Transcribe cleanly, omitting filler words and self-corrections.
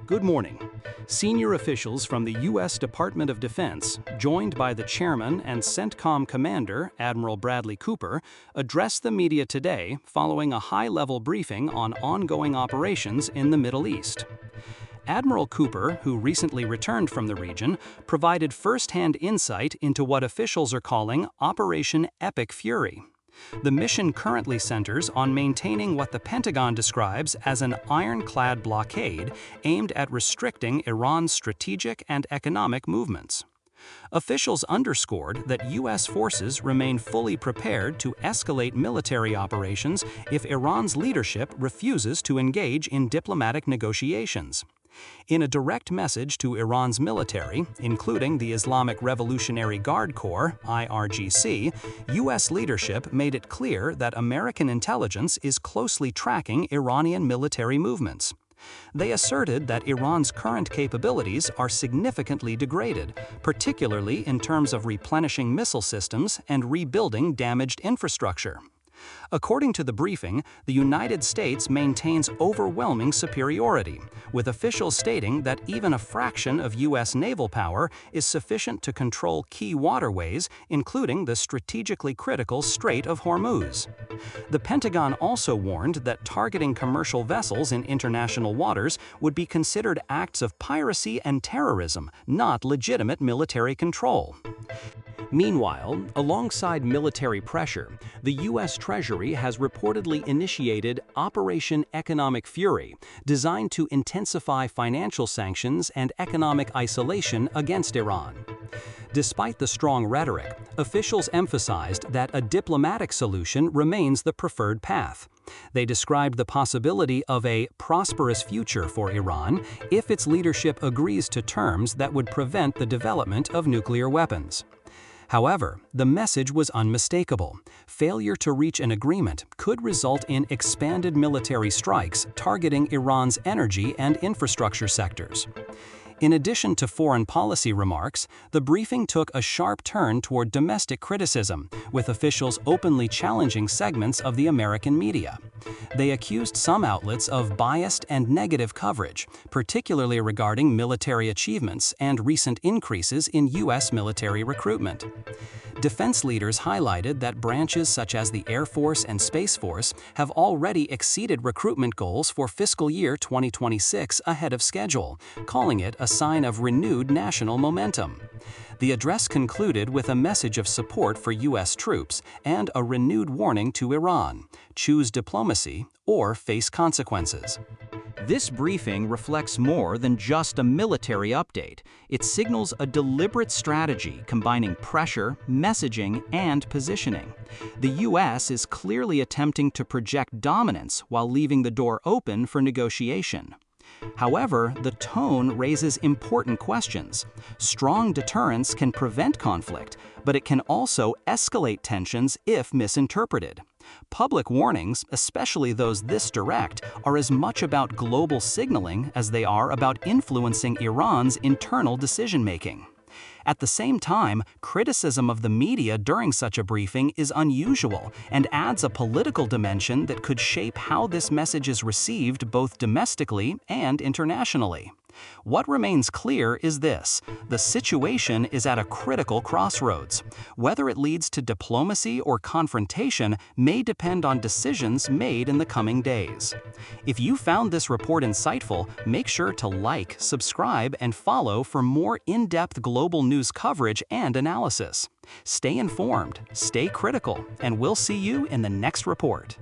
Good morning. Senior officials from the U.S. Department of Defense, joined by the chairman and CENTCOM commander, Admiral Bradley Cooper, addressed the media today following a high-level briefing on ongoing operations in the Middle East. Admiral Cooper, who recently returned from the region, provided first-hand insight into what officials are calling Operation Epic Fury. The mission currently centers on maintaining what the Pentagon describes as an ironclad blockade aimed at restricting Iran's strategic and economic movements. Officials underscored that U.S. forces remain fully prepared to escalate military operations if Iran's leadership refuses to engage in diplomatic negotiations. In a direct message to Iran's military, including the Islamic Revolutionary Guard Corps (IRGC), U.S. leadership made it clear that American intelligence is closely tracking Iranian military movements. They asserted that Iran's current capabilities are significantly degraded, particularly in terms of replenishing missile systems and rebuilding damaged infrastructure. According to the briefing, the United States maintains overwhelming superiority, with officials stating that even a fraction of U.S. naval power is sufficient to control key waterways, including the strategically critical Strait of Hormuz. The Pentagon also warned that targeting commercial vessels in international waters would be considered acts of piracy and terrorism, not legitimate military control. Meanwhile, alongside military pressure, the U.S. Treasury has reportedly initiated Operation Economic Fury, designed to intensify financial sanctions and economic isolation against Iran. Despite the strong rhetoric, officials emphasized that a diplomatic solution remains the preferred path. They described the possibility of a prosperous future for Iran if its leadership agrees to terms that would prevent the development of nuclear weapons. However, the message was unmistakable. Failure to reach an agreement could result in expanded military strikes targeting Iran's energy and infrastructure sectors. In addition to foreign policy remarks, the briefing took a sharp turn toward domestic criticism, with officials openly challenging segments of the American media. They accused some outlets of biased and negative coverage, particularly regarding military achievements and recent increases in U.S. military recruitment. Defense leaders highlighted that branches such as the Air Force and Space Force have already exceeded recruitment goals for fiscal year 2026 ahead of schedule, calling it a sign of renewed national momentum. The address concluded with a message of support for U.S. troops and a renewed warning to Iran: choose diplomacy or face consequences. This briefing reflects more than just a military update. It signals a deliberate strategy combining pressure, messaging, and positioning. The U.S. is clearly attempting to project dominance while leaving the door open for negotiation. However, the tone raises important questions. Strong deterrence can prevent conflict, but it can also escalate tensions if misinterpreted. Public warnings, especially those this direct, are as much about global signaling as they are about influencing Iran's internal decision-making. At the same time, criticism of the media during such a briefing is unusual and adds a political dimension that could shape how this message is received both domestically and internationally. What remains clear is this: the situation is at a critical crossroads. Whether it leads to diplomacy or confrontation may depend on decisions made in the coming days. If you found this report insightful, make sure to like, subscribe, and follow for more in-depth global news coverage and analysis. Stay informed, stay critical, and we'll see you in the next report.